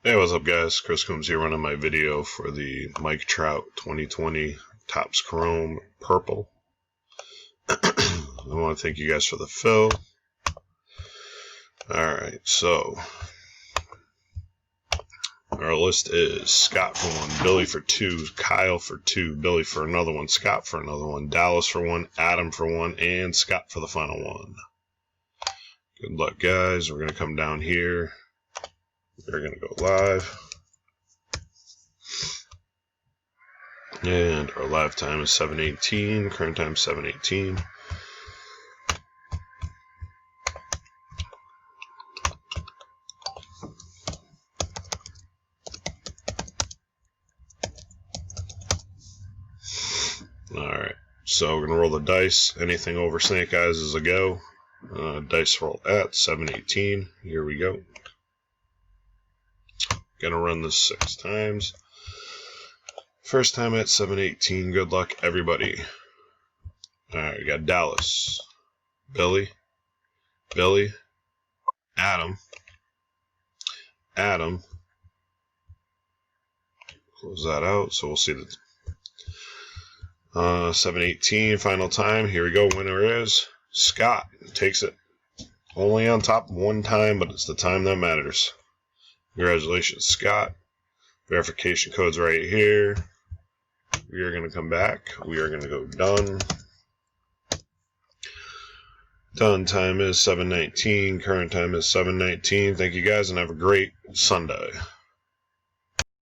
Hey, what's up guys? Chris Coombs here running my video for the Mike Trout 2020 Topps Chrome Purple. I want to thank you guys for the fill. Alright, so our list is Scott for 1, Billy for 2, Kyle for 2, Billy for another one, Scott for another one, Dallas for 1, Adam for 1, and Scott for the final one. Good luck guys. We're going to come down here. We're going to go live. And our live time is 7:18. Current time is 7:18. Alright, so we're going to roll the dice. Anything over Snake Eyes is a go. Dice roll at 7:18. Here we go. Going to run this 6 times. First time at 7:18. Good luck, everybody. Alright, we got Dallas, Billy, Adam, close that out, so we'll see the 7:18 final time. Here we go. Winner is Scott. Takes it. Only on top one time, but it's the time that matters. Congratulations, Scott. Verification code's right here. We are going to come back. We are going to go done. Done time is 7:19. Current time is 7:19. Thank you guys and have a great Sunday.